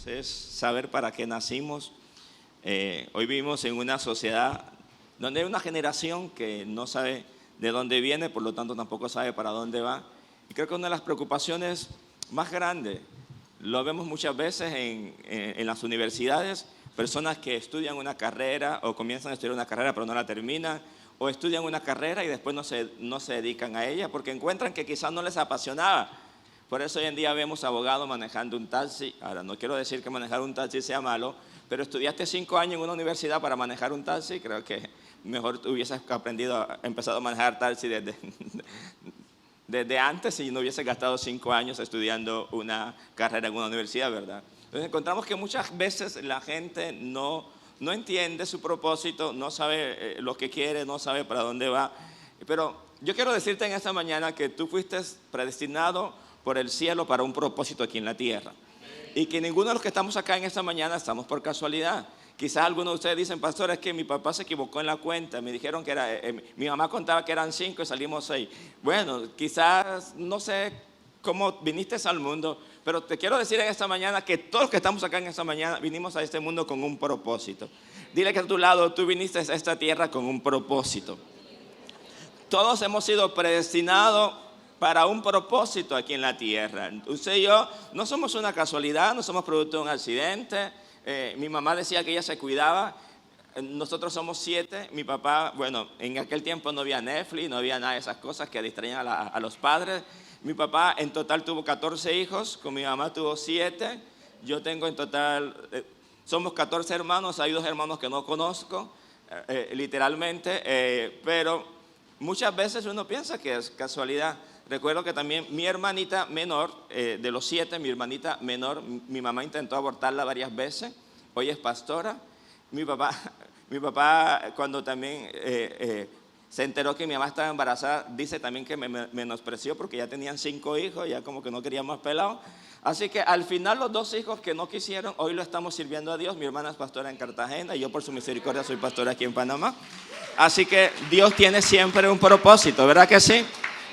propósitos es saber para qué nacimos. Hoy vivimos en una sociedad donde hay una generación que no sabe de dónde viene, por lo tanto tampoco sabe para dónde va. Y creo que una de las preocupaciones más grandes, lo vemos muchas veces en las universidades, personas que estudian una carrera o comienzan a estudiar una carrera pero no la terminan, o estudian una carrera y después no se dedican a ella porque encuentran que quizás no les apasionaba. Por eso hoy en día vemos abogados manejando un taxi. Ahora, no quiero decir que manejar un taxi sea malo, pero estudiaste 5 años en una universidad para manejar un taxi, creo que mejor hubieses empezado a manejar taxi desde antes y no hubieses gastado 5 años estudiando una carrera en una universidad, ¿verdad? Entonces encontramos que muchas veces la gente no entiende su propósito, no sabe lo que quiere, no sabe para dónde va. Pero yo quiero decirte en esta mañana que tú fuiste predestinado por el cielo para un propósito aquí en la tierra. Y que ninguno de los que estamos acá en esta mañana estamos por casualidad. Quizás algunos de ustedes dicen, pastor, es que mi papá se equivocó en la cuenta. Me dijeron que mi mamá contaba que eran 5 y salimos 6. Bueno, quizás no sé cómo viniste al mundo, pero te quiero decir en esta mañana que todos los que estamos acá en esta mañana vinimos a este mundo con un propósito. Dile que a tu lado, tú viniste a esta tierra con un propósito. Todos hemos sido predestinados para un propósito aquí en la tierra. Usted y yo no somos una casualidad, no somos producto de un accidente. Mi mamá decía que ella se cuidaba. Nosotros somos 7. Mi papá, bueno, en aquel tiempo no había Netflix, no había nada de esas cosas que distraían a los padres. Mi papá en total tuvo 14 hijos, con mi mamá tuvo 7. Yo tengo en total, somos 14 hermanos, hay 2 hermanos que no conozco, literalmente, pero muchas veces uno piensa que es casualidad. Recuerdo que también mi hermanita menor, de los 7, mi hermanita menor, mi mamá intentó abortarla varias veces, hoy es pastora. Mi papá cuando también se enteró que mi mamá estaba embarazada, dice también que me menospreció porque ya tenían 5 hijos, ya como que no quería más pelado. Así que al final los 2 hijos que no quisieron, hoy lo estamos sirviendo a Dios. Mi hermana es pastora en Cartagena y yo por su misericordia soy pastora aquí en Panamá. Así que Dios tiene siempre un propósito, ¿verdad que sí?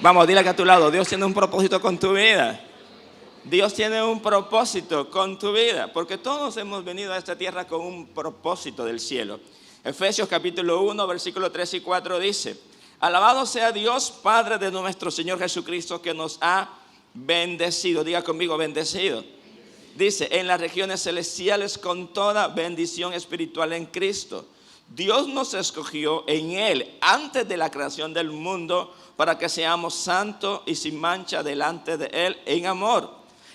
Vamos, dile que a tu lado, Dios tiene un propósito con tu vida. Dios tiene un propósito con tu vida, porque todos hemos venido a esta tierra con un propósito del cielo. Efesios capítulo 1, versículos 3 y 4 dice: alabado sea Dios, Padre de nuestro Señor Jesucristo, que nos ha bendecido. Diga conmigo, bendecido. Dice, en las regiones celestiales con toda bendición espiritual en Cristo. Dios nos escogió en Él antes de la creación del mundo para que seamos santos y sin mancha delante de Él en amor.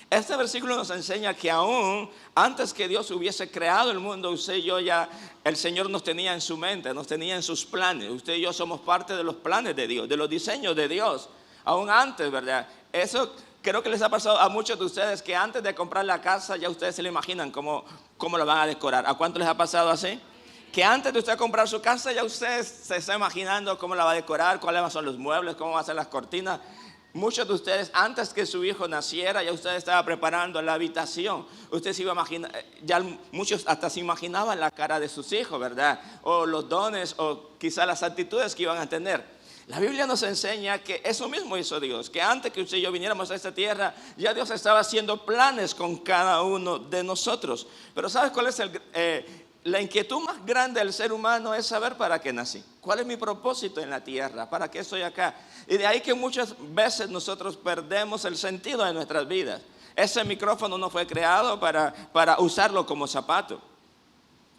Este versículo nos enseña que aún antes que Dios hubiese creado el mundo, usted y yo ya, el Señor nos tenía en su mente, nos tenía en sus planes. Usted y yo somos parte de los planes de Dios, de los diseños de Dios. Aún antes, ¿verdad? Eso creo que les ha pasado a muchos de ustedes que antes de comprar la casa ya ustedes se lo imaginan cómo lo van a decorar. ¿A cuánto les ha pasado así? Que antes de usted comprar su casa ya usted se está imaginando cómo la va a decorar, cuáles van a ser los muebles, cómo van a ser las cortinas. Muchos de ustedes, antes que su hijo naciera, ya usted estaba preparando la habitación. Usted se iba a imaginar, ya muchos hasta se imaginaban la cara de sus hijos, ¿verdad? O los dones, o quizás las actitudes que iban a tener. La Biblia nos enseña que eso mismo hizo Dios, que antes que usted y yo viniéramos a esta tierra, ya Dios estaba haciendo planes con cada uno de nosotros. Pero ¿sabes cuál es la inquietud más grande del ser humano? Es saber para qué nací. ¿Cuál es mi propósito en la tierra? ¿Para qué estoy acá? Y de ahí que muchas veces nosotros perdemos el sentido de nuestras vidas. Ese micrófono no fue creado para usarlo como zapato.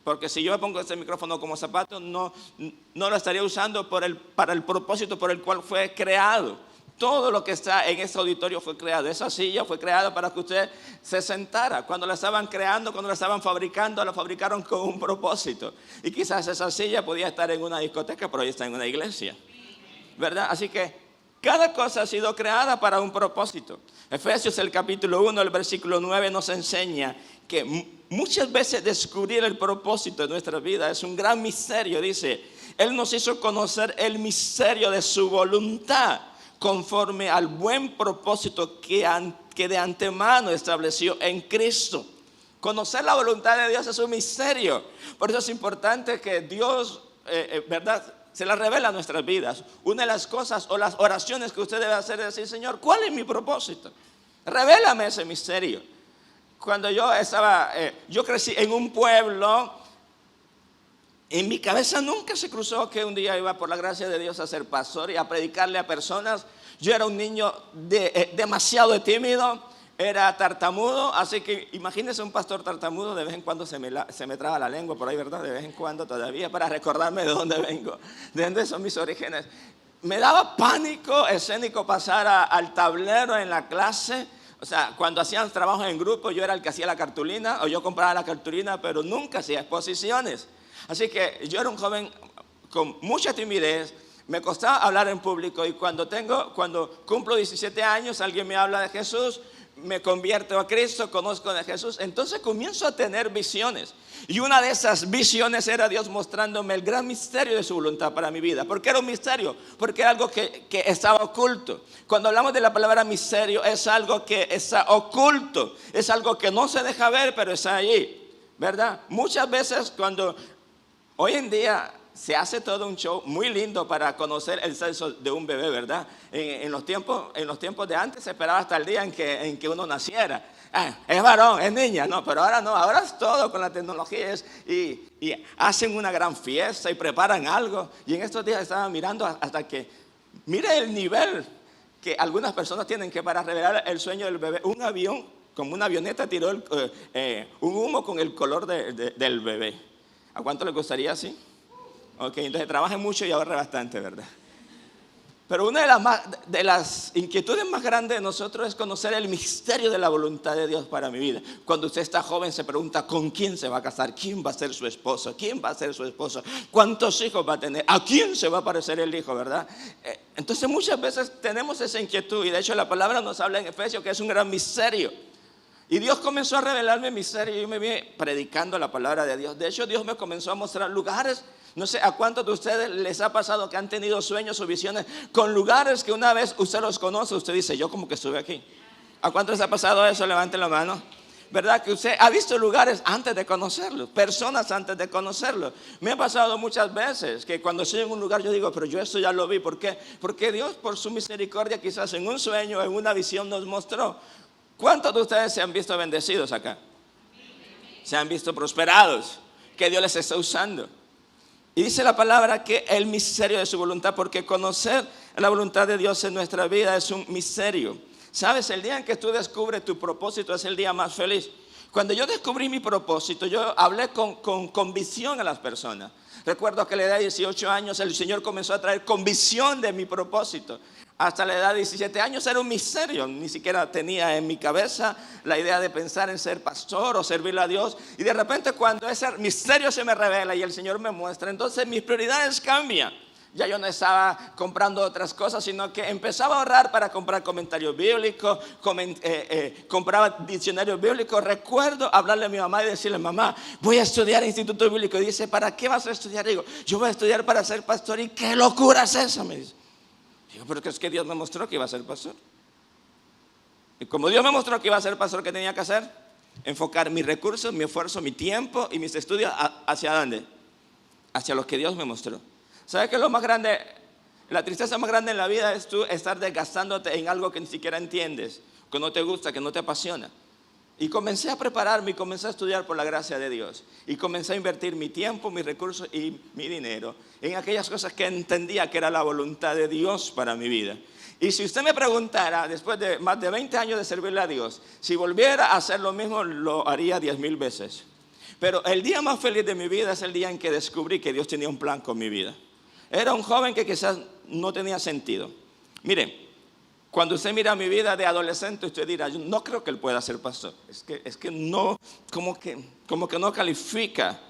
Porque si yo me pongo ese micrófono como zapato, no lo estaría usando para el propósito por el cual fue creado. Todo lo que está en ese auditorio fue creado. Esa silla fue creada para que usted se sentara. Cuando la estaban creando, cuando la estaban fabricando, la fabricaron con un propósito. Y quizás esa silla podía estar en una discoteca, pero hoy está en una iglesia, ¿verdad? Así que cada cosa ha sido creada para un propósito. Efesios el capítulo 1, el versículo 9 nos enseña que muchas veces descubrir el propósito de nuestra vida es un gran misterio. Dice, Él nos hizo conocer el misterio de su voluntad, conforme al buen propósito que de antemano estableció en Cristo. Conocer la voluntad de Dios es un misterio. Por eso es importante que Dios, ¿verdad?, se la revela a nuestras vidas. Una de las cosas o las oraciones que usted debe hacer es decir, Señor, ¿cuál es mi propósito? Revélame ese misterio. cuando yo crecí en un pueblo, en mi cabeza nunca se cruzó que un día iba por la gracia de Dios a ser pastor y a predicarle a personas. Yo era un niño demasiado tímido, era tartamudo, así que imagínense un pastor tartamudo, de vez en cuando se me traba la lengua por ahí, ¿verdad? De vez en cuando todavía, para recordarme de dónde vengo, de dónde son mis orígenes. Me daba pánico escénico pasar al tablero en la clase. O sea, cuando hacían trabajos en grupo, yo era el que hacía la cartulina, o yo compraba la cartulina, pero nunca hacía exposiciones. Así que yo era un joven con mucha timidez, me costaba hablar en público, y cuando cumplo 17 años, alguien me habla de Jesús, me convierto a Cristo, conozco de Jesús, entonces comienzo a tener visiones. Y una de esas visiones era Dios mostrándome el gran misterio de su voluntad para mi vida. ¿Por qué era un misterio? Porque era algo que estaba oculto. Cuando hablamos de la palabra misterio, es algo que está oculto, es algo que no se deja ver, pero está allí, ¿verdad? Muchas veces hoy en día se hace todo un show muy lindo para conocer el sexo de un bebé, ¿verdad? En los tiempos de antes se esperaba hasta el día en que uno naciera. Es varón, es niña, no, pero ahora no, ahora es todo con la tecnología y hacen una gran fiesta y preparan algo. Y en estos días estaba mirando hasta que, mire el nivel que algunas personas tienen que para revelar el sueño del bebé. Un avión, como una avioneta, tiró un humo con el color del bebé. ¿A cuánto le gustaría así? Ok, entonces trabajen mucho y ahorre bastante, ¿verdad? Pero una de las inquietudes más grandes de nosotros es conocer el misterio de la voluntad de Dios para mi vida. Cuando usted está joven se pregunta ¿con quién se va a casar? ¿Quién va a ser su esposo? ¿Quién va a ser su esposo? ¿Cuántos hijos va a tener? ¿A quién se va a parecer el hijo, verdad? Entonces muchas veces tenemos esa inquietud, y de hecho la palabra nos habla en Efesios que es un gran misterio. Y Dios comenzó a revelarme misterio y yo me vi predicando la palabra de Dios. De hecho, Dios me comenzó a mostrar lugares. No sé a cuántos de ustedes les ha pasado que han tenido sueños o visiones con lugares que una vez usted los conoce. Usted dice, yo como que estuve aquí. ¿A cuántos les ha pasado eso? Levanten la mano. ¿Verdad? Que usted ha visto lugares antes de conocerlos, personas antes de conocerlos. Me ha pasado muchas veces que cuando estoy en un lugar yo digo, pero yo esto ya lo vi. ¿Por qué? Porque Dios, por su misericordia, quizás en un sueño, en una visión nos mostró. ¿Cuántos de ustedes se han visto bendecidos acá? Se han visto prosperados, que Dios les está usando. Y dice la palabra que el misterio de su voluntad, porque conocer la voluntad de Dios en nuestra vida es un misterio. ¿Sabes? El día en que tú descubres tu propósito es el día más feliz. Cuando yo descubrí mi propósito, yo hablé con convicción a las personas. Recuerdo que a la edad de 18 años el Señor comenzó a traer convicción de mi propósito. Hasta la edad de 17 años era un misterio, ni siquiera tenía en mi cabeza la idea de pensar en ser pastor o servirle a Dios. Y de repente cuando ese misterio se me revela y el Señor me muestra, entonces mis prioridades cambian. Ya yo no estaba comprando otras cosas, sino que empezaba a ahorrar para comprar comentarios bíblicos, compraba diccionarios bíblicos. Recuerdo hablarle a mi mamá y decirle, mamá, voy a estudiar instituto bíblico. Y dice, ¿para qué vas a estudiar? Digo, yo voy a estudiar para ser pastor. ¿Y qué locura es esa? Me dice. Digo, pero es que Dios me mostró que iba a ser pastor. Y como Dios me mostró que iba a ser pastor, ¿qué tenía que hacer? Enfocar mis recursos, mi esfuerzo, mi tiempo y mis estudios ¿hacia dónde? Hacia lo que Dios me mostró. ¿Sabes qué es lo más grande? La tristeza más grande en la vida es tú estar desgastándote en algo que ni siquiera entiendes, que no te gusta, que no te apasiona. Y comencé a prepararme y comencé a estudiar por la gracia de Dios. Y comencé a invertir mi tiempo, mis recursos y mi dinero en aquellas cosas que entendía que era la voluntad de Dios para mi vida. Y si usted me preguntara, después de más de 20 años de servirle a Dios, si volviera a hacer lo mismo, lo haría 10,000 veces. Pero el día más feliz de mi vida es el día en que descubrí que Dios tenía un plan con mi vida. Era un joven que quizás no tenía sentido. Mire, cuando usted mira mi vida de adolescente, usted dirá, yo no creo que él pueda ser pastor. Es que no, como que no califica.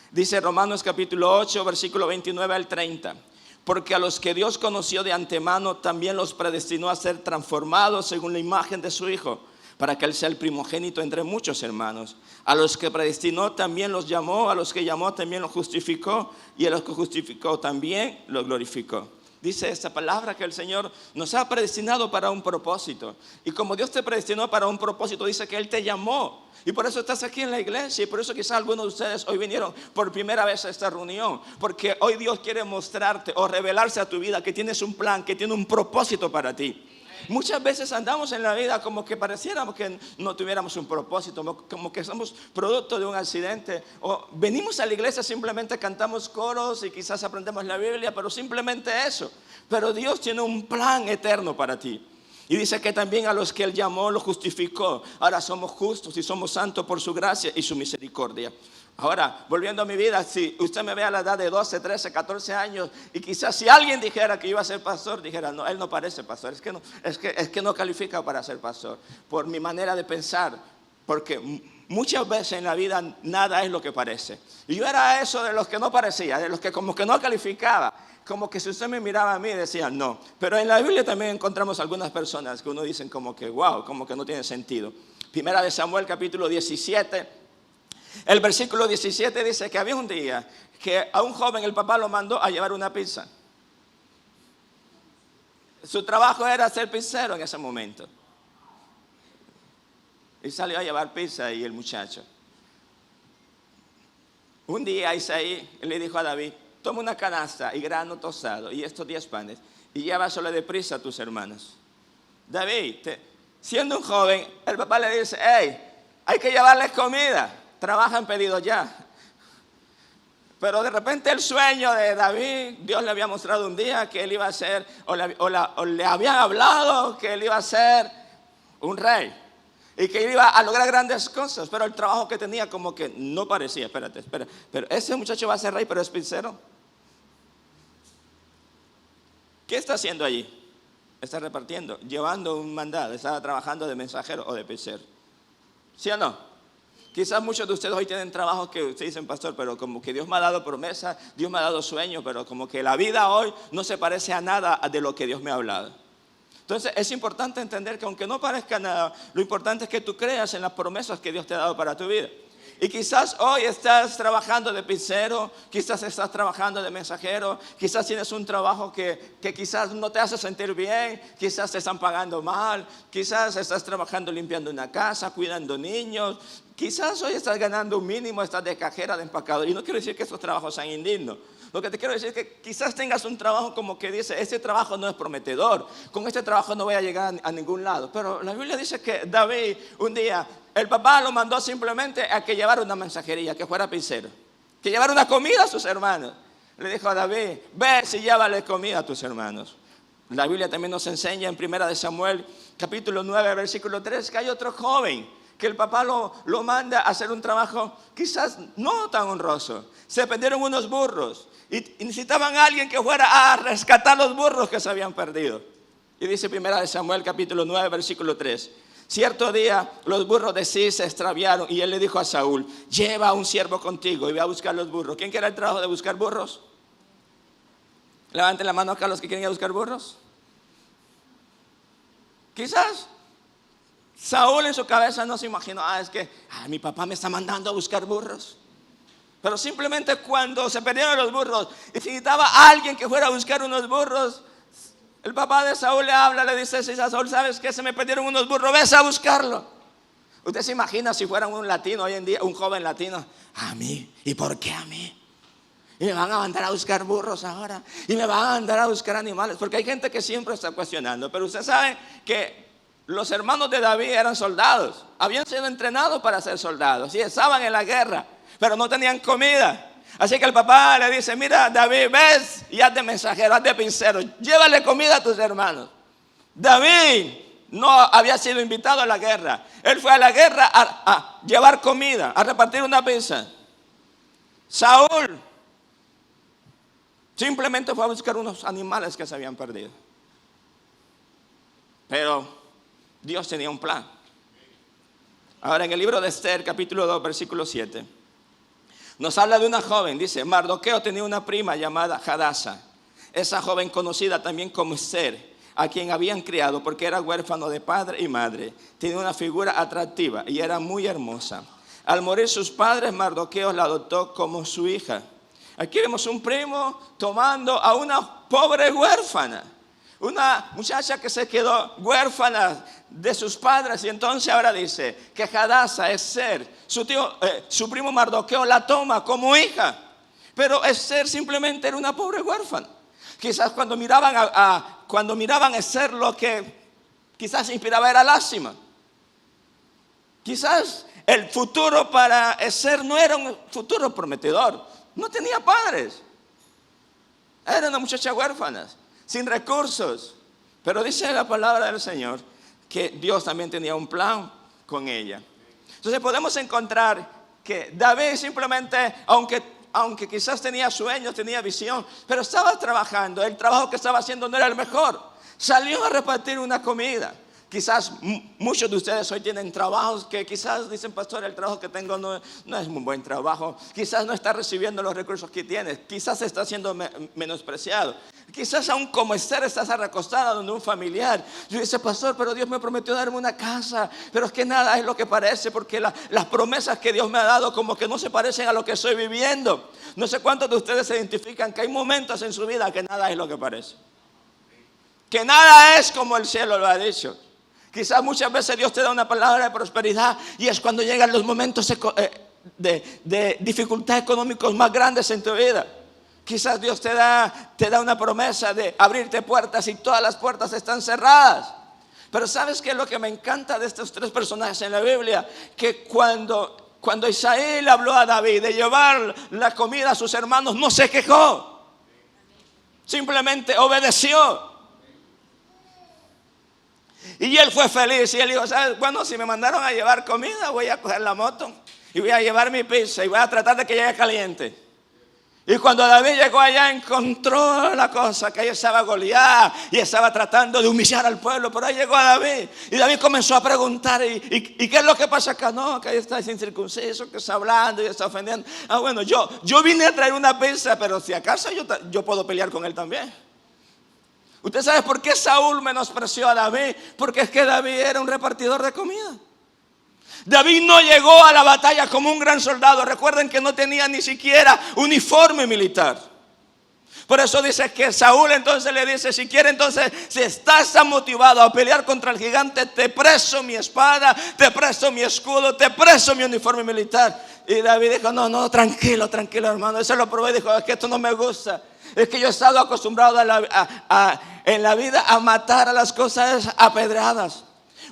Dice Romanos capítulo 8, versículo 29 al 30. Porque a los que Dios conoció de antemano, también los predestinó a ser transformados según la imagen de su Hijo, para que él sea el primogénito entre muchos hermanos. A los que predestinó también los llamó, a los que llamó también los justificó, y a los que justificó también los glorificó. Dice esta palabra que el Señor nos ha predestinado para un propósito. Y como Dios te predestinó para un propósito, dice que Él te llamó. Y por eso estás aquí en la iglesia. Y por eso quizás algunos de ustedes hoy vinieron por primera vez a esta reunión. Porque hoy Dios quiere mostrarte o revelarse a tu vida que tienes un plan, que tiene un propósito para ti. Muchas veces andamos en la vida como que pareciéramos que no tuviéramos un propósito, como que somos producto de un accidente. O venimos a la iglesia, simplemente cantamos coros y quizás aprendemos la Biblia, pero simplemente eso. Pero Dios tiene un plan eterno para ti. Y dice que también a los que Él llamó, los justificó. Ahora somos justos y somos santos por su gracia y su misericordia. Ahora, volviendo a mi vida, si usted me ve a la edad de 12, 13, 14 años y quizás si alguien dijera que iba a ser pastor, dijera, no, él no parece pastor, es que no califica para ser pastor, por mi manera de pensar, porque muchas veces en la vida nada es lo que parece. Y yo era eso de los que no parecía, de los que como que no calificaba, como que si usted me miraba a mí decía no. Pero en la Biblia también encontramos algunas personas que uno dicen como que wow, como que no tiene sentido. Primera de Samuel capítulo 17. El versículo 17 dice que había un día que a un joven el papá lo mandó a llevar una pizza. Su trabajo era ser pizzero en ese momento. Y salió a llevar pizza y el muchacho. Un día Isaí le dijo a David, toma una canasta y grano tostado y estos 10 panes y llévaselo deprisa a tus hermanos. David, siendo un joven, el papá le dice, hey, hay que llevarles comida. Trabaja en pedido ya. Pero de repente el sueño de David, Dios le había mostrado un día que él iba a ser, o le habían hablado que él iba a ser un rey y que iba a lograr grandes cosas, pero el trabajo que tenía como que no parecía. Espera, pero ese muchacho va a ser rey, pero es pizzero. ¿Qué está haciendo allí? Está repartiendo, llevando un mandado, está trabajando de mensajero o de pizzero. ¿Sí o no? Quizás muchos de ustedes hoy tienen trabajos que ustedes dicen, pastor, pero como que Dios me ha dado promesas, Dios me ha dado sueños, pero como que la vida hoy no se parece a nada de lo que Dios me ha hablado. Entonces es importante entender que aunque no parezca nada, lo importante es que tú creas en las promesas que Dios te ha dado para tu vida. Y quizás hoy estás trabajando de pizzero, quizás estás trabajando de mensajero, quizás tienes un trabajo que quizás no te hace sentir bien, quizás te están pagando mal, quizás estás trabajando limpiando una casa, cuidando niños, quizás hoy estás ganando un mínimo, estás de cajera, de empacador. Y no quiero decir que estos trabajos sean indignos. Lo que te quiero decir es que quizás tengas un trabajo como que dice, este trabajo no es prometedor, con este trabajo no voy a llegar a ningún lado. Pero la Biblia dice que David un día, el papá lo mandó simplemente a que llevara una mensajería, que fuera pizzero, que llevara una comida a sus hermanos. Le dijo a David, ve y llévale comida a tus hermanos. La Biblia también nos enseña en Primera de Samuel, capítulo 9, versículo 3, que hay otro joven que el papá lo manda a hacer un trabajo quizás no tan honroso. Se perdieron unos burros y necesitaban a alguien que fuera a rescatar los burros que se habían perdido. Y dice Primera de Samuel capítulo 9 versículo 3. Cierto día los burros de Cis se extraviaron y él le dijo a Saúl, lleva a un siervo contigo y ve a buscar los burros. ¿Quién quiere el trabajo de buscar burros? Levanten la mano acá los que quieren ir a buscar burros. Quizás Saúl en su cabeza no se imaginó, es que mi papá me está mandando a buscar burros. Pero simplemente cuando se perdieron los burros y necesitaba a alguien que fuera a buscar unos burros, el papá de Saúl le habla, le dice, a Saúl, ¿sabes qué? Se me perdieron unos burros, ves a buscarlo. Usted se imagina si fuera un latino hoy en día, un joven latino, a mí, ¿y por qué a mí? Y me van a mandar a buscar burros ahora, y me van a mandar a buscar animales, porque hay gente que siempre está cuestionando, pero usted sabe que los hermanos de David eran soldados, habían sido entrenados para ser soldados y estaban en la guerra, pero no tenían comida. Así que el papá le dice, mira David, ves y haz de mensajero, haz de pincero, llévale comida a tus hermanos. David no había sido invitado a la guerra, él fue a la guerra a llevar comida, a repartir una pizza. Saúl simplemente fue a buscar unos animales que se habían perdido. Pero Dios tenía un plan. Ahora en el libro de Esther, capítulo 2, versículo 7, nos habla de una joven, dice, Mardoqueo tenía una prima llamada Hadasa. Esa joven conocida también como Esther, a quien habían criado porque era huérfano de padre y madre. Tenía una figura atractiva y era muy hermosa. Al morir sus padres, Mardoqueo la adoptó como su hija. Aquí vemos un primo tomando a una pobre huérfana. Una muchacha que se quedó huérfana de sus padres y entonces ahora dice que Hadasa, Esther, su primo Mardoqueo la toma como hija. Pero Esther simplemente era una pobre huérfana. Quizás cuando miraban a Esther lo que Quizás inspiraba era lástima. Quizás el futuro para Esther no era un futuro prometedor. No tenía padres. Era una muchacha huérfana, sin recursos. Pero dice la palabra del Señor que Dios también tenía un plan con ella. Entonces podemos encontrar que David simplemente, aunque quizás tenía sueños, tenía visión, pero estaba trabajando. El trabajo que estaba haciendo no era el mejor. Salió a repartir una comida. Quizás muchos de ustedes hoy tienen trabajos que quizás dicen, pastor, el trabajo que tengo no es un buen trabajo. Quizás no está recibiendo los recursos que tienes. Quizás está siendo menospreciado. Quizás aún como Esther estás recostada donde un familiar. Yo dice, pastor, pero Dios me prometió darme una casa. Pero es que nada es lo que parece, porque las promesas que Dios me ha dado como que no se parecen a lo que estoy viviendo. No sé cuántos de ustedes se identifican que hay momentos en su vida que nada es lo que parece. Que nada es como el cielo lo ha dicho. Quizás muchas veces Dios te da una palabra de prosperidad y es cuando llegan los momentos de dificultad económicos más grandes en tu vida. Quizás Dios te da una promesa de abrirte puertas y todas las puertas están cerradas. Pero ¿sabes qué es lo que me encanta de estos tres personajes en la Biblia? Que cuando Isaí le habló a David de llevar la comida a sus hermanos, no se quejó. Simplemente obedeció. Y él fue feliz y él dijo, ¿sabes? Bueno, si me mandaron a llevar comida, voy a coger la moto y voy a llevar mi pizza y voy a tratar de que llegue caliente. Y cuando David llegó allá encontró la cosa, que ahí estaba Goliat y estaba tratando de humillar al pueblo. Pero ahí llegó a David y David comenzó a preguntar, ¿y qué es lo que pasa acá? No, que ahí está ese incircunciso que está hablando y está ofendiendo. Bueno, yo vine a traer una pizza, pero si acaso yo puedo pelear con él también. ¿Usted sabe por qué Saúl menospreció a David? Porque es que David era un repartidor de comida. David no llegó a la batalla como un gran soldado. Recuerden que no tenía ni siquiera uniforme militar. Por eso dice que Saúl entonces le dice, si quiere entonces, si estás tan motivado a pelear contra el gigante, te presto mi espada, te presto mi escudo, te presto mi uniforme militar. Y David dijo, no, tranquilo hermano. Ese lo probó y dijo, es que esto no me gusta. Es que yo he estado acostumbrado en la vida a matar a las cosas apedradas.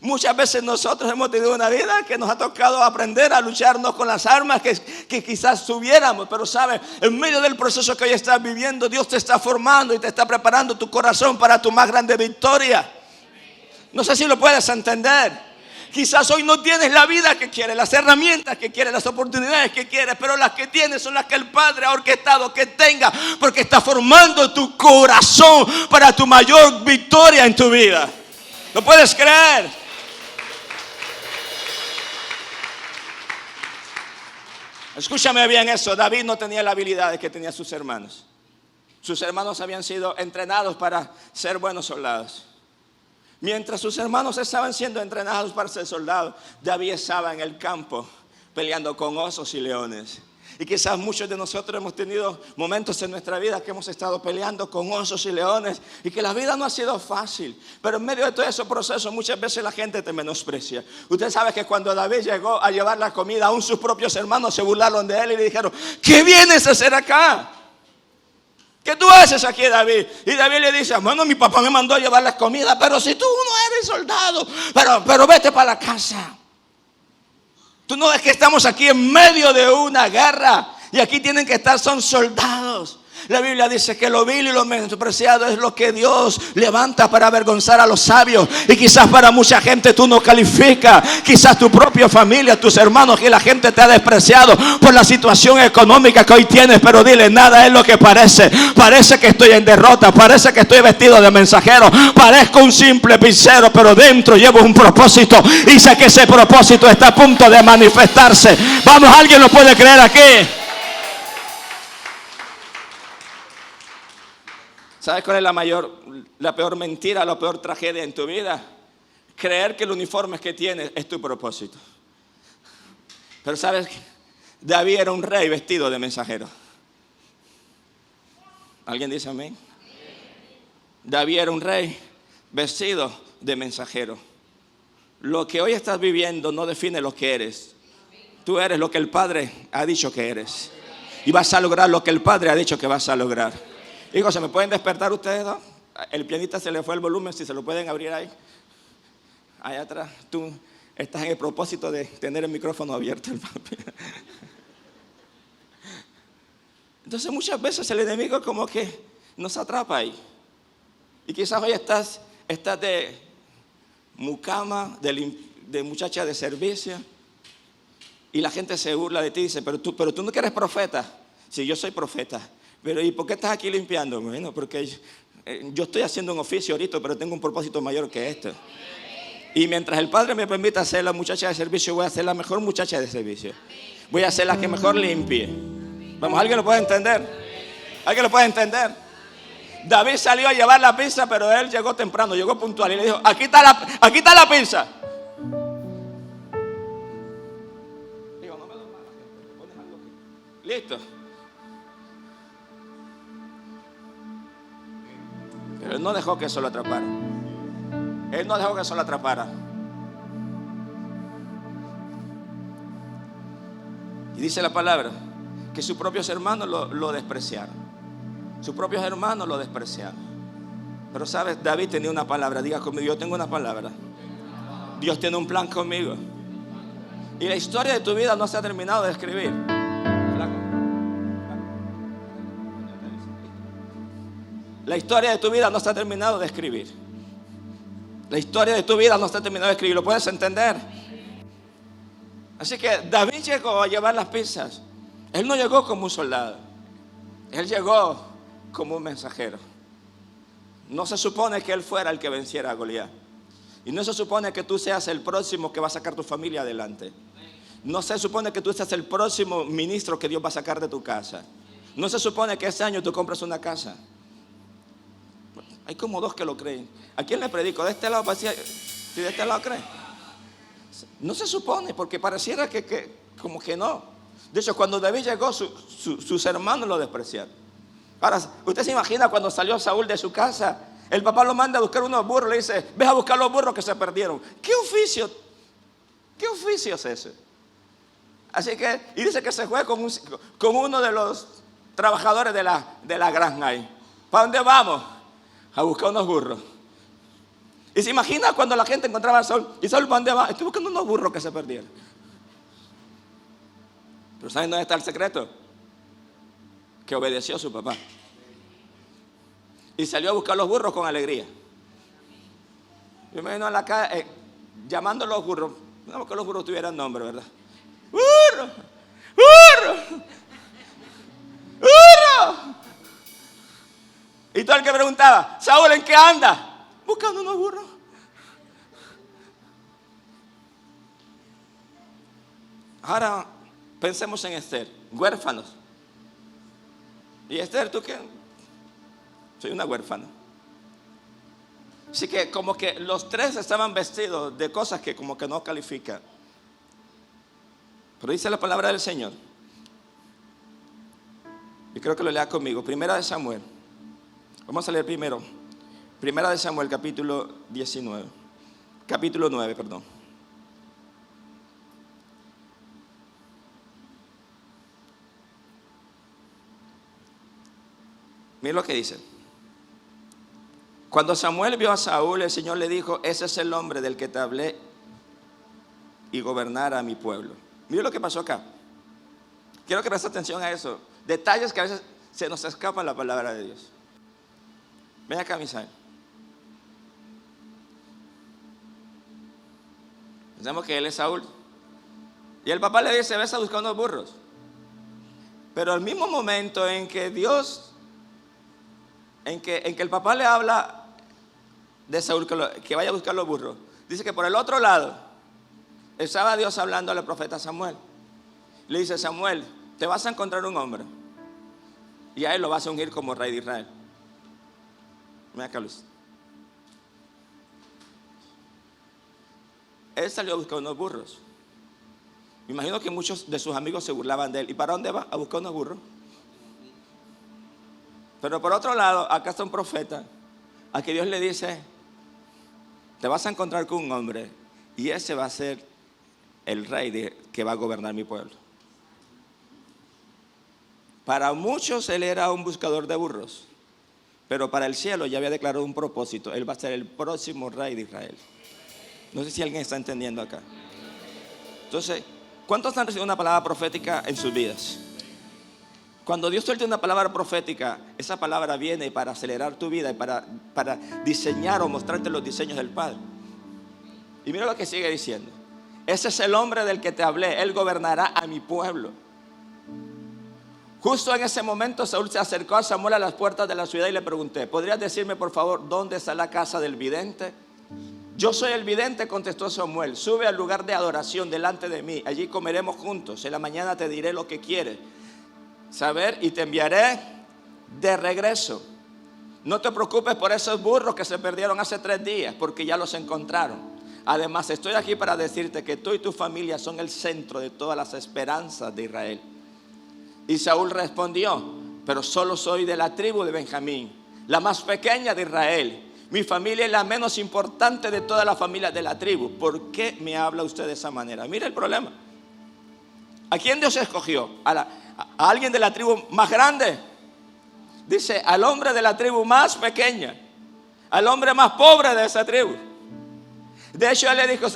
Muchas veces nosotros hemos tenido una vida que nos ha tocado aprender a lucharnos con las armas que quizás tuviéramos. Pero sabes, en medio del proceso que hoy estás viviendo, Dios te está formando y te está preparando tu corazón para tu más grande victoria. No sé si lo puedes entender. Quizás hoy no tienes la vida que quieres, las herramientas que quieres, las oportunidades que quieres, pero las que tienes son las que el Padre ha orquestado que tenga, porque está formando tu corazón para tu mayor victoria en tu vida. ¿Lo puedes creer? Escúchame bien eso. David no tenía las habilidades que tenían sus hermanos. Sus hermanos habían sido entrenados para ser buenos soldados. Mientras sus hermanos estaban siendo entrenados para ser soldados, David estaba en el campo peleando con osos y leones. Y quizás muchos de nosotros hemos tenido momentos en nuestra vida que hemos estado peleando con osos y leones y que la vida no ha sido fácil. Pero en medio de todo ese proceso muchas veces la gente te menosprecia. Usted sabe que cuando David llegó a llevar la comida, aún sus propios hermanos se burlaron de él y le dijeron, ¿qué vienes a hacer acá? ¿Qué tú haces aquí, David? Y David le dice, bueno, mi papá me mandó a llevar la comida, pero si tú no eres soldado, pero vete para la casa. Tú no ves que estamos aquí en medio de una guerra y aquí tienen que estar, son soldados. La Biblia dice que lo vil y lo menospreciado es lo que Dios levanta para avergonzar a los sabios. Y quizás para mucha gente tú no calificas. Quizás tu propia familia, tus hermanos, que la gente te ha despreciado por la situación económica que hoy tienes. Pero dile, nada es lo que parece. Parece que estoy en derrota. Parece que estoy vestido de mensajero. Parezco un simple pizzero, pero dentro llevo un propósito. Y sé que ese propósito está a punto de manifestarse. Vamos, ¿alguien lo puede creer aquí? ¿Sabes cuál es la peor mentira, la peor tragedia en tu vida? Creer que el uniforme que tienes es tu propósito. Pero ¿sabes? David era un rey vestido de mensajero. ¿Alguien dice amén? David era un rey vestido de mensajero. Lo que hoy estás viviendo no define lo que eres. Tú eres lo que el Padre ha dicho que eres. Y vas a lograr lo que el Padre ha dicho que vas a lograr. Hijos, ¿se me pueden despertar ustedes dos? El pianista se le fue el volumen, si se lo pueden abrir ahí. allá atrás, tú estás en el propósito de tener el micrófono abierto, papi. Entonces muchas veces el enemigo como que nos atrapa ahí. Y quizás hoy estás de mucama, de muchacha de servicio, y la gente se burla de ti y dice, pero tú no eres profeta. Sí, yo soy profeta. Pero ¿y por qué estás aquí limpiando? Bueno, porque yo estoy haciendo un oficio ahorita, pero tengo un propósito mayor que este. Y mientras el Padre me permita ser la muchacha de servicio, voy a ser la mejor muchacha de servicio. Voy a ser la que mejor limpie. Vamos, ¿alguien lo puede entender? ¿Alguien lo puede entender? David salió a llevar la pizza, pero él llegó temprano, llegó puntual y le dijo, aquí está la pizza. Digo, no me lo malas, gente, pones algo aquí. Listo. Pero él no dejó que eso lo atrapara. Él no dejó que eso lo atrapara. Y dice la palabra que sus propios hermanos lo despreciaron. Sus propios hermanos lo despreciaron. Pero sabes, David tenía una palabra. Diga conmigo, yo tengo una palabra. Dios tiene un plan conmigo. Y la historia de tu vida no se ha terminado de escribir. La historia de tu vida no se ha terminado de escribir. La historia de tu vida no se ha terminado de escribir. ¿Lo puedes entender? Así que David llegó a llevar las pizzas. Él no llegó como un soldado. Él llegó como un mensajero. No se supone que él fuera el que venciera a Goliat. Y no se supone que tú seas el próximo que va a sacar tu familia adelante. No se supone que tú seas el próximo ministro que Dios va a sacar de tu casa. No se supone que este año tú compras una casa. Hay como dos que lo creen. ¿A quién le predico? ¿De este lado? ¿Y de este lado creen? No se supone, porque pareciera que como que no. De hecho, cuando David llegó, sus hermanos lo despreciaron. Ahora, ¿usted se imagina cuando salió Saúl de su casa? El papá lo manda a buscar unos burros, le dice, ve a buscar los burros que se perdieron. ¿Qué oficio es ese? Así que, y dice que se fue con uno de los trabajadores de la granja ahí. ¿Para dónde vamos? A buscar unos burros. Y se imagina cuando la gente encontraba a Saúl. ¿Y Saúl para dónde va? Estoy buscando unos burros que se perdieron. Pero ¿saben dónde está el secreto? Que obedeció a su papá. Y salió a buscar los burros con alegría. Yo me vino a la calle llamando a los burros. No, que los burros tuvieran nombre, ¿verdad? ¡Burro! ¡Burro! ¡Burro! Y todo el que preguntaba, Saúl, ¿en qué anda? Buscando unos burros. Ahora pensemos en Esther, huérfanos. Y Esther, ¿tú qué? Soy una huérfana. Así que como que los tres estaban vestidos de cosas que como que no califican. Pero dice la palabra del Señor. Y creo que lo lea conmigo. Primera de Samuel. Vamos a leer primero. Primera de Samuel, capítulo 19. Capítulo 9, perdón. Mira lo que dice. Cuando Samuel vio a Saúl, el Señor le dijo, ese es el hombre del que te hablé y gobernara a mi pueblo. Mira lo que pasó acá. Quiero que prestes atención a eso. Detalles que a veces se nos escapan la palabra de Dios. Ven acá, Misael. Pensamos que él es Saúl. Y el papá le dice, ves a buscar unos burros. Pero al mismo momento en que Dios, en que el papá le habla de Saúl que vaya a buscar los burros, dice que por el otro lado estaba Dios hablando al profeta Samuel. Le dice, Samuel, te vas a encontrar un hombre y a él lo vas a ungir como rey de Israel. Mira acá, Luis. Él salió a buscar unos burros. Me imagino que muchos de sus amigos se burlaban de él. ¿Y para dónde va? A buscar unos burros. Pero por otro lado, acá está un profeta a que Dios le dice, te vas a encontrar con un hombre y ese va a ser el rey que va a gobernar mi pueblo. Para muchos él era un buscador de burros, pero para el cielo ya había declarado un propósito. Él va a ser el próximo rey de Israel. No sé si alguien está entendiendo acá. Entonces, ¿cuántos han recibido una palabra profética en sus vidas? Cuando Dios suelta una palabra profética, esa palabra viene para acelerar tu vida y para diseñar o mostrarte los diseños del Padre. Y mira lo que sigue diciendo. Ese es el hombre del que te hablé. Él gobernará a mi pueblo. Justo en ese momento Saúl se acercó a Samuel a las puertas de la ciudad y le pregunté: ¿podrías decirme por favor dónde está la casa del vidente? Yo soy el vidente, contestó Samuel. Sube al lugar de adoración delante de mí. Allí comeremos juntos. En la mañana te diré lo que quieres saber y te enviaré de regreso. No te preocupes por esos burros que se perdieron hace 3 días, porque ya los encontraron. Además, estoy aquí para decirte que tú y tu familia son el centro de todas las esperanzas de Israel. Y Saúl respondió: pero solo soy de la tribu de Benjamín, la más pequeña de Israel. Mi familia es la menos importante de todas las familias de la tribu. ¿Por qué me habla usted de esa manera? Mira el problema. ¿A quién Dios escogió? ¿A alguien de la tribu más grande? Dice: al hombre de la tribu más pequeña, al hombre más pobre de esa tribu. De hecho, él le dijo: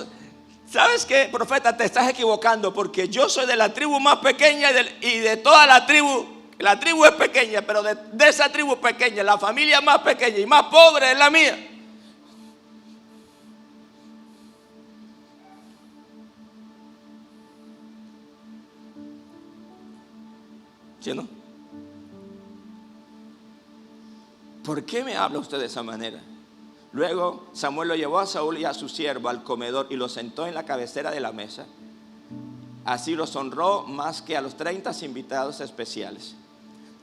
¿sabes qué, profeta? Te estás equivocando, porque yo soy de la tribu más pequeña y de toda la tribu es pequeña, pero de esa tribu pequeña, la familia más pequeña y más pobre es la mía. ¿Sí o no? ¿Por qué me habla usted de esa manera? Luego Samuel lo llevó a Saúl y a su siervo al comedor y lo sentó en la cabecera de la mesa. Así los honró más que a los 30 invitados especiales.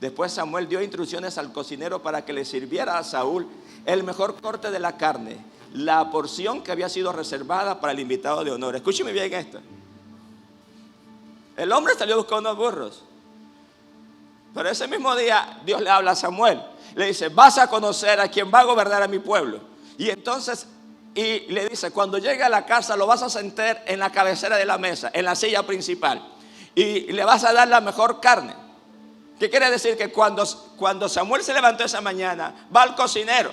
Después Samuel dio instrucciones al cocinero para que le sirviera a Saúl el mejor corte de la carne, la porción que había sido reservada para el invitado de honor. Escúcheme bien esto. El hombre salió a buscar unos burros, pero ese mismo día Dios le habla a Samuel. Le dice: vas a conocer a quien va a gobernar a mi pueblo. Y entonces, y le dice: cuando llegue a la casa lo vas a sentar en la cabecera de la mesa, en la silla principal, y le vas a dar la mejor carne. ¿Qué quiere decir? Que cuando Samuel se levantó esa mañana, va al cocinero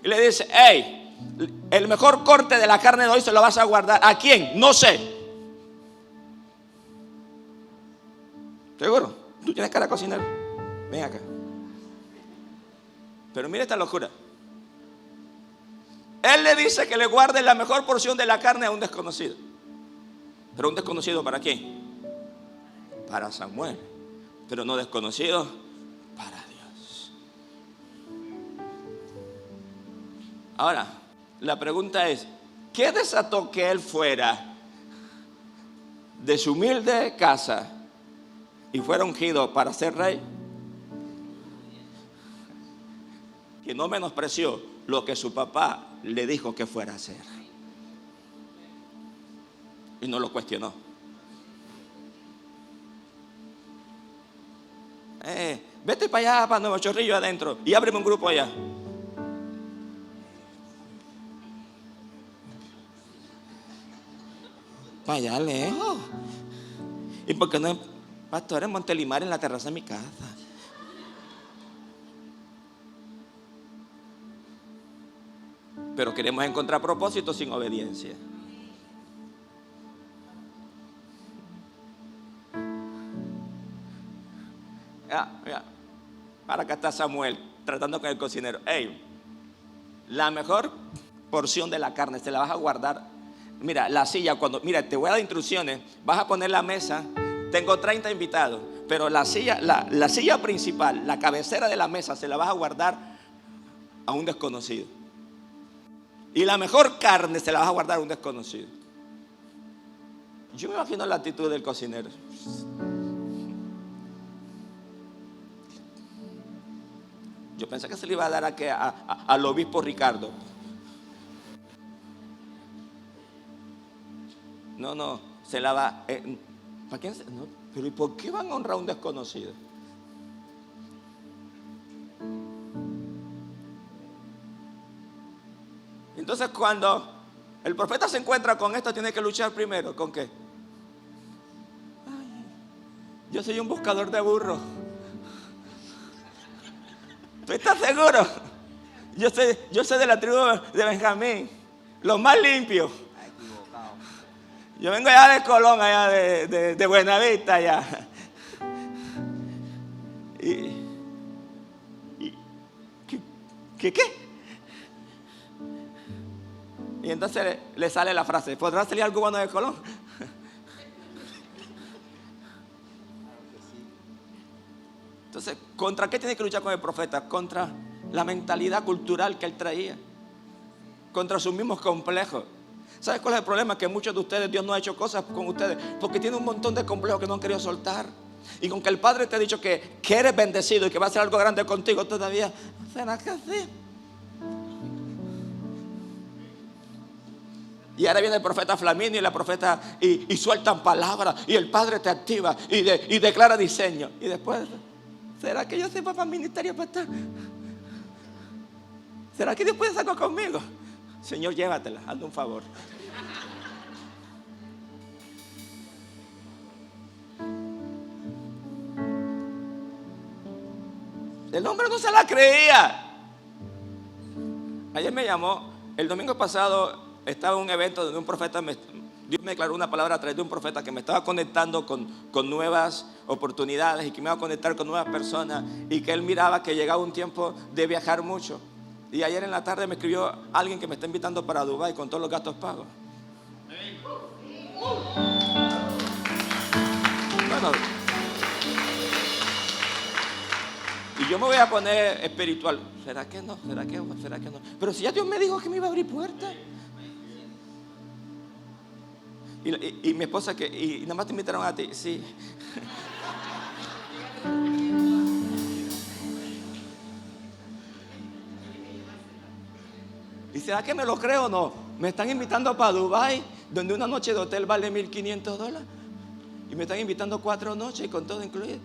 y le dice: hey, el mejor corte de la carne de hoy se lo vas a guardar. ¿A quién? No sé. ¿Seguro? ¿Tú tienes cara de cocinero? Ven acá. Pero mira esta locura. Él le dice que le guarde la mejor porción de la carne a un desconocido. ¿Pero un desconocido para quién? Para Samuel. Pero no desconocido para Dios. Ahora, la pregunta es: ¿qué desató que él fuera de su humilde casa y fuera ungido para ser rey? Que no menospreció lo que su papá le dijo que fuera a hacer. Y no lo cuestionó. Vete para allá, para Nuevo Chorrillo adentro, y ábreme un grupo allá. Para allá lejos. ¿Y por qué no, pastor, en Montelimar, en la terraza de mi casa? Pero queremos encontrar propósito sin obediencia. Mira, para acá está Samuel tratando con el cocinero. Hey, la mejor porción de la carne se la vas a guardar. Mira, la silla, mira, te voy a dar instrucciones. Vas a poner la mesa. Tengo 30 invitados, pero la silla principal, la cabecera de la mesa, se la vas a guardar a un desconocido. Y la mejor carne se la vas a guardar a un desconocido. Yo me imagino la actitud del cocinero. Yo pensé que se le iba a dar al obispo Ricardo. No, se la va. ¿Para quién? No, pero ¿y por qué van a honrar a un desconocido? Entonces, cuando el profeta se encuentra con esto, tiene que luchar primero. ¿Con qué? Ay, yo soy un buscador de burros. ¿Tú estás seguro? Yo soy de la tribu de Benjamín, los más limpios. Yo vengo allá de Colón, allá de Buenavista, allá. ¿Qué? Y entonces le sale la frase: ¿podrá salir algo bueno de Colón? Entonces, ¿contra qué tiene que luchar con el profeta? Contra la mentalidad cultural que él traía, contra sus mismos complejos. ¿Sabes cuál es el problema? Que muchos de ustedes, Dios no ha hecho cosas con ustedes porque tienen un montón de complejos que no han querido soltar. Y con que el Padre te ha dicho que eres bendecido y que va a hacer algo grande contigo, todavía, ¿será que sí? Y ahora viene el profeta Flaminio y la profeta y sueltan palabras y el Padre te activa y declara diseño. Y después, ¿será que yo soy para el ministerio, pastor? ¿Será que Dios puede hacer algo conmigo? Señor, llévatela, hazme un favor. El hombre no se la creía. Ayer me llamó, el domingo pasado estaba en un evento donde un profeta, Dios me declaró una palabra a través de un profeta que me estaba conectando con nuevas oportunidades y que me iba a conectar con nuevas personas y que él miraba que llegaba un tiempo de viajar mucho. Y ayer en la tarde me escribió alguien que me está invitando para Dubái con todos los gastos pagos. Bueno, y yo me voy a poner espiritual. ¿Será que no? ¿Será que no? ¿Será que no? Pero si ya Dios me dijo que me iba a abrir puertas. Y mi esposa y nada más te invitaron a ti. Sí. ¿Y será que me lo creo o no? Me están invitando para Dubái, donde una noche de hotel vale $1,500. Y me están invitando 4 noches con todo incluido.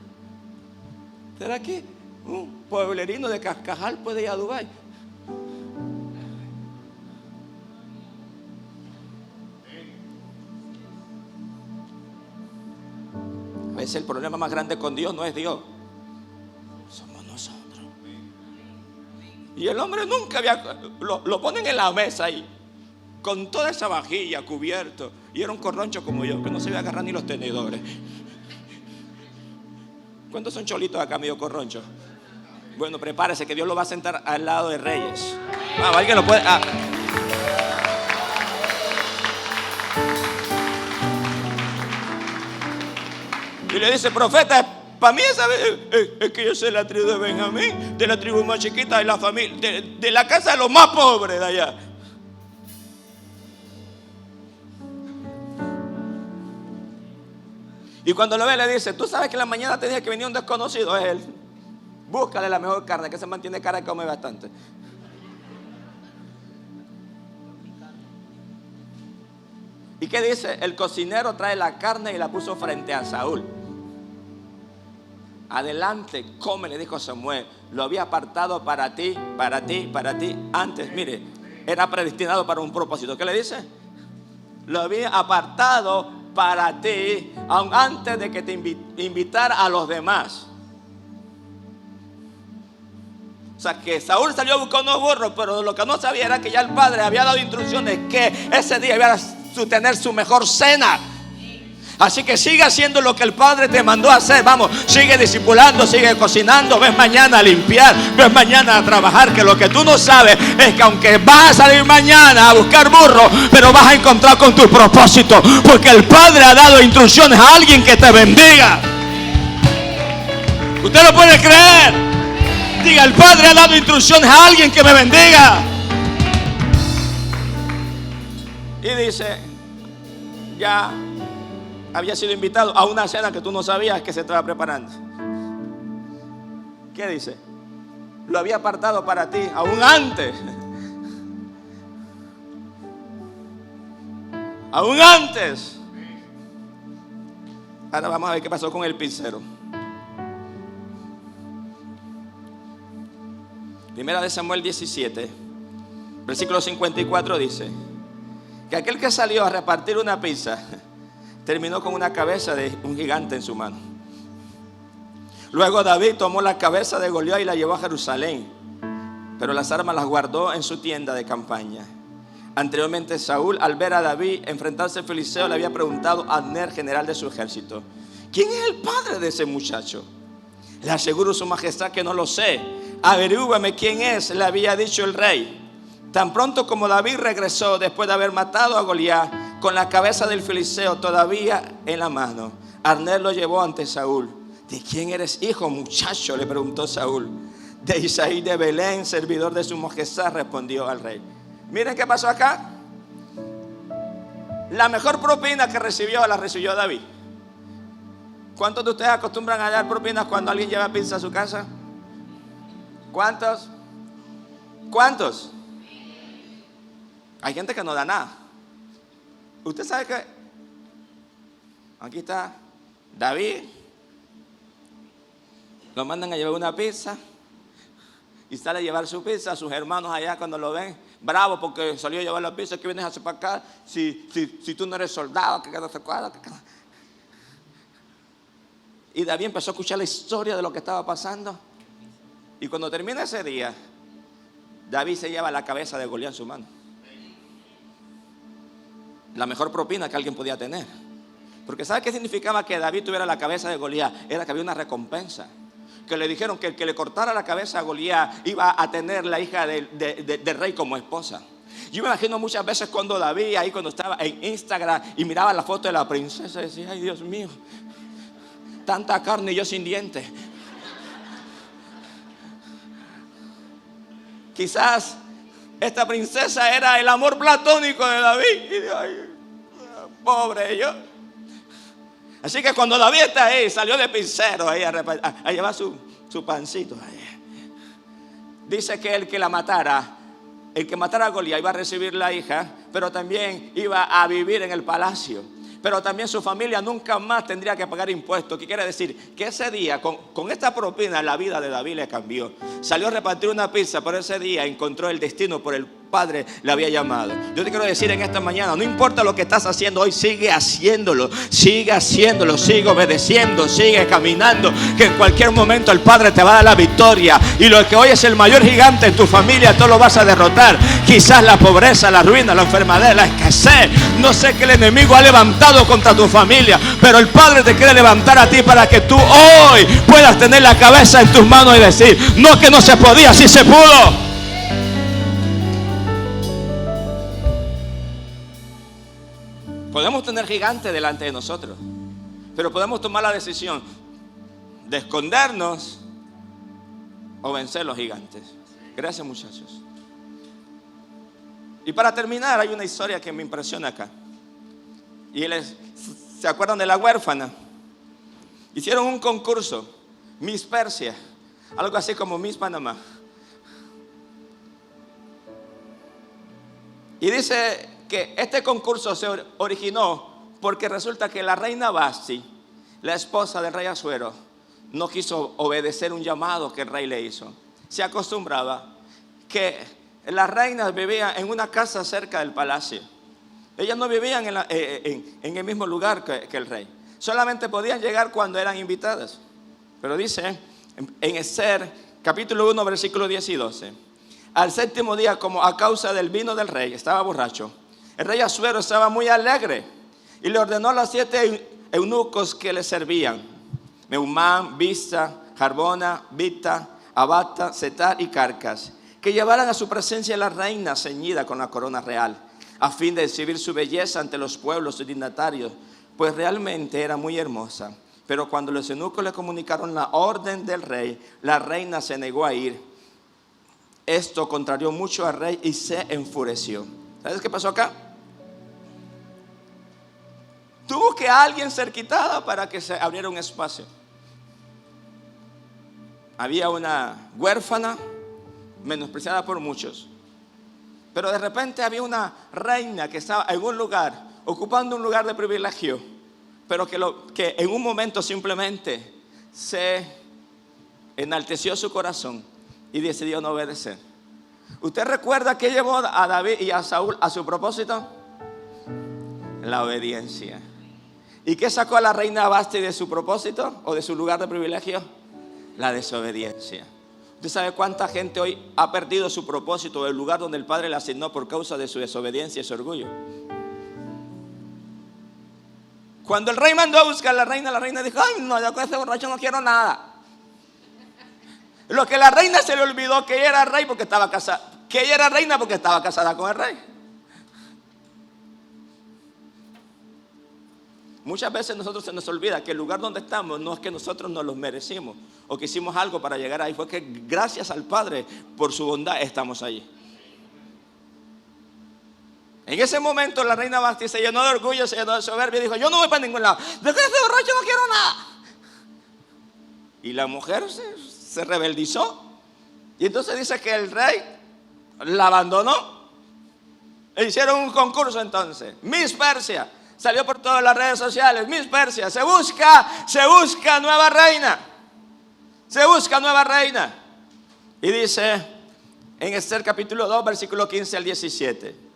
¿Será que un pueblerino de Cascajal puede ir a Dubái? A veces el problema más grande con Dios no es Dios, somos nosotros. Y el hombre nunca lo ponen en la mesa ahí, con toda esa vajilla cubierto. Y era un corroncho como yo, que no se iba a agarrar ni los tenedores. ¿Cuántos son cholitos acá medio corronchos? Bueno, prepárese que Dios lo va a sentar al lado de reyes. Alguien lo puede. Y le dice: profeta, para mí esa vez es que yo soy la tribu de Benjamín, de la tribu más chiquita de la familia, de la casa de los más pobres de allá. Y cuando lo ve le dice: tú sabes que en la mañana te dije que venía un desconocido. Es él. Búscale la mejor carne, que se mantiene cara y come bastante. ¿Y qué dice? El cocinero trae la carne y la puso frente a Saúl. Adelante, come, le dijo Samuel. Lo había apartado para ti. Antes, mire, era predestinado para un propósito. ¿Qué le dice? Lo había apartado para ti, aun antes de que te invitara a los demás. O sea, que Saúl salió a buscar unos burros, pero lo que no sabía era que ya el padre había dado instrucciones que ese día iba a tener su mejor cena. Así que sigue haciendo lo que el Padre te mandó a hacer. Vamos, sigue discipulando, sigue cocinando. Ves mañana a limpiar, ves mañana a trabajar. Que lo que tú no sabes es que aunque vas a salir mañana a buscar burro, pero vas a encontrar con tu propósito, porque el Padre ha dado instrucciones a alguien que te bendiga. ¿Usted lo puede creer? Diga: el Padre ha dado instrucciones a alguien que me bendiga. Y dice: ya había sido invitado a una cena que tú no sabías que se estaba preparando. ¿Qué dice? Lo había apartado para ti aún antes. Aún antes. Ahora vamos a ver qué pasó con el pincero. Primera de Samuel 17, versículo 54 dice que aquel que salió a repartir una pizza terminó con una cabeza de un gigante en su mano. Luego David tomó la cabeza de Goliat y la llevó a Jerusalén, pero las armas las guardó en su tienda de campaña. Anteriormente Saúl, al ver a David enfrentarse al filisteo, le había preguntado a Abner, general de su ejército: ¿quién es el padre de ese muchacho? Le aseguro su majestad que no lo sé. Averígüeme quién es, le había dicho el rey. Tan pronto como David regresó después de haber matado a Goliat, con la cabeza del filisteo todavía en la mano, Abner lo llevó ante Saúl. ¿De quién eres hijo, muchacho?, le preguntó Saúl. De Isaí de Belén, servidor de su majestad, respondió al rey. Miren qué pasó acá. La mejor propina que recibió, la recibió David. ¿Cuántos de ustedes acostumbran a dar propinas cuando alguien lleva pizza a su casa? ¿Cuántos? ¿Cuántos? Hay gente que no da nada. Usted sabe que aquí está David, lo mandan a llevar una pizza y sale a llevar su pizza. A sus hermanos allá, cuando lo ven, bravo porque salió a llevar la pizza. ¿Qué vienes a hacer para acá? Si tú no eres soldado, que quedas secuado. Y David empezó a escuchar la historia de lo que estaba pasando. Y cuando termina ese día, David se lleva la cabeza de Goliat en su mano. La mejor propina que alguien podía tener. Porque ¿sabe qué significaba que David tuviera la cabeza de Goliat? Era que había una recompensa. Que le dijeron que el que le cortara la cabeza a Goliat iba a tener la hija del rey como esposa. Yo me imagino muchas veces cuando David, ahí cuando estaba en Instagram y miraba la foto de la princesa, decía: ay, Dios mío, tanta carne y yo sin dientes. Quizás esta princesa era el amor platónico de David. Y dijo: ay, pobre yo. Así que cuando David está ahí, salió de pincero ahí a llevar su pancito ahí. Dice que el que matara a Goliat iba a recibir la hija, pero también iba a vivir en el palacio. Pero también su familia nunca más tendría que pagar impuestos. ¿Qué quiere decir? Que ese día, con esta propina, la vida de David le cambió. Salió a repartir una pizza, pero ese día encontró el destino por el Padre le había llamado. Yo te quiero decir en esta mañana, no importa lo que estás haciendo hoy, sigue haciéndolo, sigue obedeciendo, sigue caminando, que en cualquier momento el Padre te va a dar la victoria. Y lo que hoy es el mayor gigante en tu familia, tú lo vas a derrotar. Quizás la pobreza, la ruina, la enfermedad, la escasez, no sé qué el enemigo ha levantado contra tu familia, pero el Padre te quiere levantar a ti para que tú hoy puedas tener la cabeza en tus manos y decir: no, que no se podía, sí se pudo. Podemos tener gigantes delante de nosotros, pero podemos tomar la decisión de escondernos o vencer los gigantes. Gracias, muchachos. Y para terminar, hay una historia que me impresiona acá. Y ¿se acuerdan de la huérfana? Hicieron un concurso, Miss Persia, algo así como Miss Panamá. Y dice que este concurso se originó porque resulta que la reina Basti, la esposa del rey Asuero, no quiso obedecer un llamado que el rey le hizo. Se acostumbraba que las reinas vivían en una casa cerca del palacio. Ellas no vivían en el mismo lugar que el rey. Solamente podían llegar cuando eran invitadas. Pero dice en Esther capítulo 1 versículos 10 y 12: al séptimo día, como a causa del vino del rey estaba borracho, el rey Asuero estaba muy alegre y le ordenó a los 7 eunucos que le servían: Meumán, Bizta, Jarbona, Bita, Abata, Setar y Carcas, que llevaran a su presencia a la reina ceñida con la corona real, a fin de exhibir su belleza ante los pueblos y dignatarios, pues realmente era muy hermosa. Pero cuando los eunucos le comunicaron la orden del rey, la reina se negó a ir. Esto contrarió mucho al rey y se enfureció. ¿Sabes qué pasó acá? Tuvo que alguien ser quitada para que se abriera un espacio. Había una huérfana menospreciada por muchos, pero de repente había una reina que estaba en un lugar, ocupando un lugar de privilegio, pero que en un momento simplemente se enalteció su corazón y decidió no obedecer. ¿Usted recuerda qué llevó a David y a Saúl a su propósito? La obediencia. ¿Y qué sacó a la reina Basti de su propósito o de su lugar de privilegio? La desobediencia. ¿Usted sabe cuánta gente hoy ha perdido su propósito, el lugar donde el Padre le asignó por causa de su desobediencia y su orgullo? Cuando el rey mandó a buscar a la reina dijo: ay, no, yo con ese borracho no quiero nada. Lo que la reina se le olvidó, que ella era rey porque estaba casada, que ella era reina porque estaba casada con el rey. Muchas veces nosotros se nos olvida que el lugar donde estamos no es que nosotros nos lo merecimos o que hicimos algo para llegar ahí. Fue que gracias al Padre, por su bondad, estamos allí. En ese momento la reina Basti se llenó de orgullo, se llenó de soberbia y dijo: yo no voy para ningún lado. De que ese borracho no quiero nada. Y la mujer se rebeldizó. Y entonces dice que el rey la abandonó. E hicieron un concurso entonces. Miss Persia. Salió por todas las redes sociales. Miss Persia. Se busca nueva reina. Se busca nueva reina. Y dice en Esther capítulo 2, versículo 15 al 17.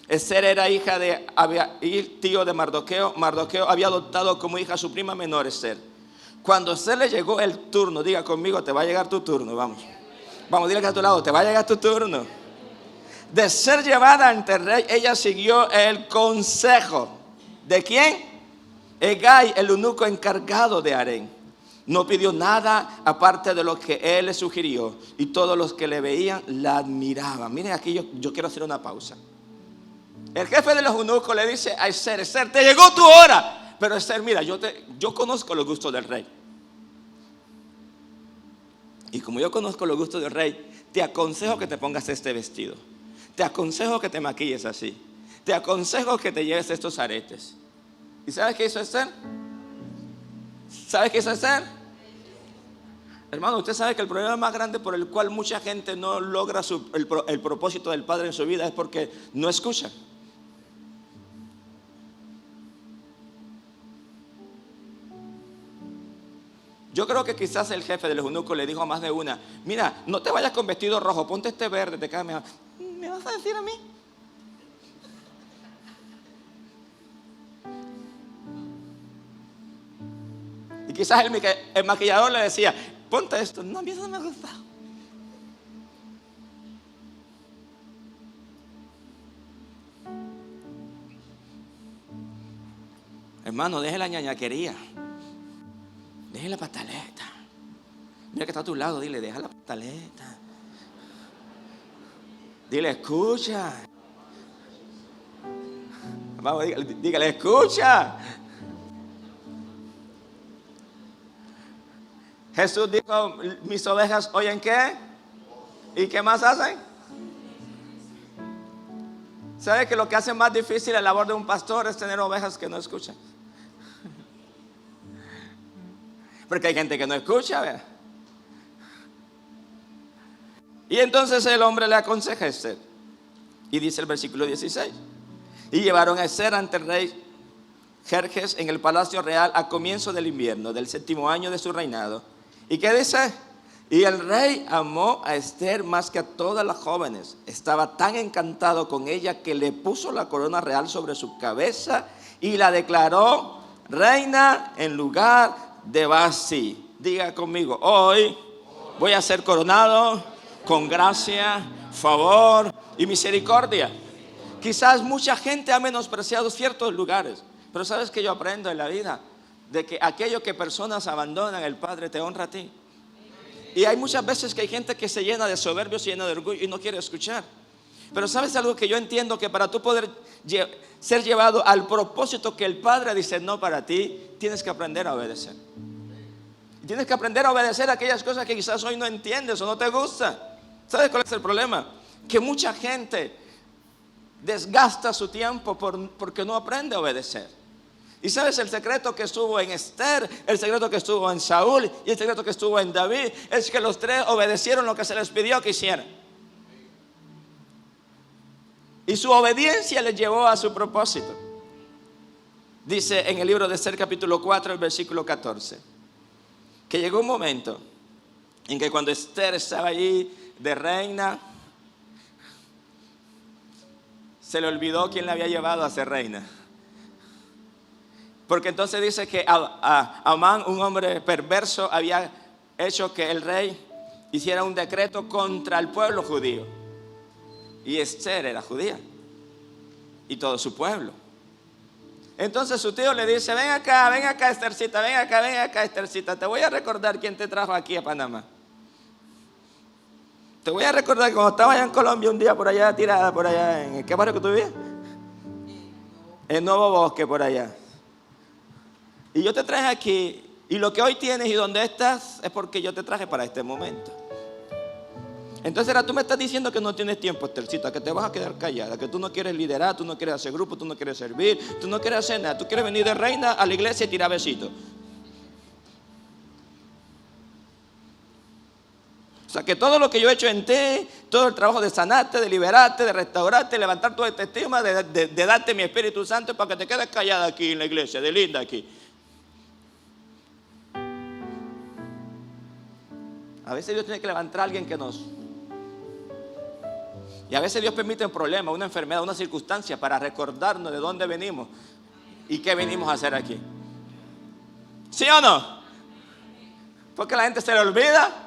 Esther era hija de Abiail, tío de Mardoqueo. Mardoqueo había adoptado como hija a su prima menor, Esther. Cuando a Esther le llegó el turno, diga conmigo: te va a llegar tu turno. Vamos, dile que a tu lado: te va a llegar tu turno. De ser llevada ante el rey, ella siguió el consejo. ¿De quién? Hegai, el eunuco encargado de Harén. No pidió nada aparte de lo que él le sugirió. Y todos los que le veían la admiraban. Miren, aquí yo quiero hacer una pausa. El jefe de los eunucos le dice a Esther: Esther, te llegó tu hora. Pero Esther, mira, yo conozco los gustos del rey. Y como yo conozco los gustos del rey, te aconsejo que te pongas este vestido. Te aconsejo que te maquilles así. Te aconsejo que te lleves estos aretes. ¿Y sabes qué hizo Esther? ¿Sabes qué hizo Esther? Hermano, usted sabe que el problema más grande por el cual mucha gente no logra el propósito del Padre en su vida es porque no escucha. Yo creo que quizás el jefe de los eunucos le dijo a más de una: mira, no te vayas con vestido rojo, ponte este verde, te queda mejor. ¿Me vas a decir a mí? Y quizás el maquillador le decía: ponte esto. No, a mí eso no me gusta. Hermano, deje la ñañaquería. Deje la pataleta. Mira que está a tu lado, dile: deja la pataleta. Dile: escucha. Vamos, dígale: escucha. Jesús dijo: mis ovejas oyen ¿qué? ¿Y qué más hacen? ¿Sabe que lo que hace más difícil la labor de un pastor es tener ovejas que no escuchan? Porque hay gente que no escucha, ¿verdad? Y entonces el hombre le aconseja a Esther. Y dice el versículo 16: y llevaron a Esther ante el rey Jerjes en el palacio real a comienzo del invierno, del 7º año de su reinado. ¿Y qué dice? Y el rey amó a Esther más que a todas las jóvenes. Estaba tan encantado con ella que le puso la corona real sobre su cabeza y la declaró reina en lugar de Vasti. Diga conmigo: hoy voy a ser coronado con gracia, favor y misericordia. Quizás mucha gente ha menospreciado ciertos lugares, pero ¿sabes qué yo aprendo en la vida? De que aquello que personas abandonan, el Padre te honra a ti. Y hay muchas veces que hay gente que se llena de soberbio, se llena de orgullo y no quiere escuchar. Pero ¿sabes algo que yo entiendo? Que para tú poder ser llevado al propósito que el Padre diseñó para ti, tienes que aprender a obedecer. Y tienes que aprender a obedecer aquellas cosas que quizás hoy no entiendes o no te gustan. ¿Sabes cuál es el problema? Que mucha gente desgasta su tiempo porque no aprende a obedecer. Y sabes el secreto que estuvo en Esther, el secreto que estuvo en Saúl y el secreto que estuvo en David, es que los tres obedecieron lo que se les pidió que hicieran. Y su obediencia les llevó a su propósito. Dice en el libro de Esther capítulo 4, el versículo 14, que llegó un momento en que cuando Esther estaba allí de reina, se le olvidó quién la había llevado a ser reina. Porque entonces dice que Amán, un hombre perverso, había hecho que el rey hiciera un decreto contra el pueblo judío. Y Esther era judía y todo su pueblo. Entonces su tío le dice: ven acá Esthercita, ven acá Esthercita, te voy a recordar quién te trajo aquí a Panamá. Te voy a recordar que cuando estaba allá en Colombia un día por allá tirada, por allá, ¿en qué barrio que tú vivías? En Nuevo Bosque, por allá. Y yo te traje aquí, y lo que hoy tienes y donde estás es porque yo te traje para este momento. Entonces ahora tú me estás diciendo que no tienes tiempo, Esthercita, que te vas a quedar callada, que tú no quieres liderar, tú no quieres hacer grupo, tú no quieres servir, tú no quieres hacer nada, tú quieres venir de reina a la iglesia y tirar besitos. O sea, que todo lo que yo he hecho en ti, todo el trabajo de sanarte, de liberarte, de restaurarte, de levantar tu autoestima, de darte mi Espíritu Santo para que te quedes callada aquí en la iglesia, de linda aquí. A veces Dios tiene que levantar a alguien que nos... Y a veces Dios permite un problema, una enfermedad, una circunstancia para recordarnos de dónde venimos y qué venimos a hacer aquí. ¿Sí o no? Porque la gente se le olvida.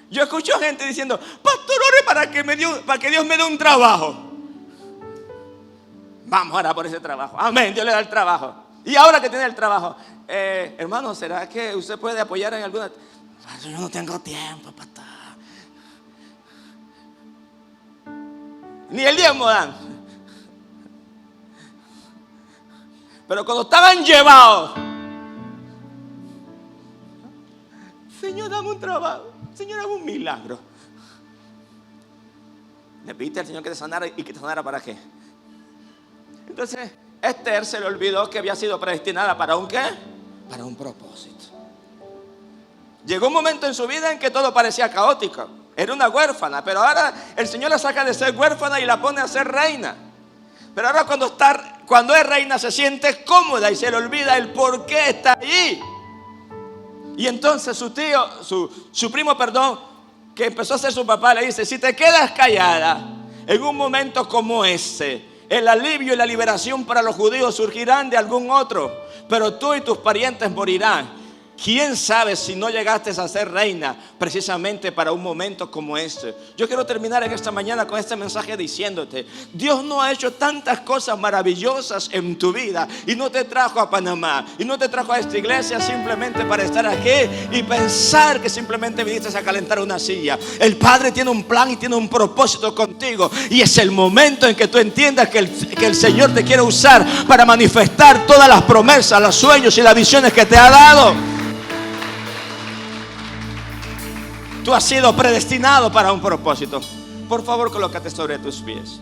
Yo escucho gente diciendo: pastor, ore para que Dios me dé un trabajo. Vamos a orar por ese trabajo. Amén, Dios le da el trabajo. Y ahora que tiene el trabajo, hermano, ¿será que usted puede apoyar en alguna? Yo no tengo tiempo, pastor. Ni el diezmo dan. Pero cuando estaban llevados, Señor, dame un trabajo. Señor, dame un milagro. Le pediste al Señor que te sanara, y que te sanara ¿para qué? Entonces Esther se le olvidó que había sido predestinada para un ¿qué? Para un propósito. Llegó un momento en su vida en que todo parecía caótico. Era una huérfana, pero ahora el Señor la saca de ser huérfana y la pone a ser reina. Pero ahora cuando es reina se siente cómoda y se le olvida el por qué está allí. Y entonces su tío, su primo, que empezó a ser su papá, le dice: si te quedas callada en un momento como ese, el alivio y la liberación para los judíos surgirán de algún otro, pero tú y tus parientes morirán. ¿Quién sabe si no llegaste a ser reina precisamente para un momento como este? Yo quiero terminar en esta mañana con este mensaje diciéndote: Dios no ha hecho tantas cosas maravillosas en tu vida y no te trajo a Panamá y no te trajo a esta iglesia simplemente para estar aquí y pensar que simplemente viniste a calentar una silla. El Padre tiene un plan y tiene un propósito contigo, y es el momento en que tú entiendas que el Señor te quiere usar para manifestar todas las promesas, los sueños y las visiones que te ha dado. Tú has sido predestinado para un propósito. Por favor, colócate sobre tus pies.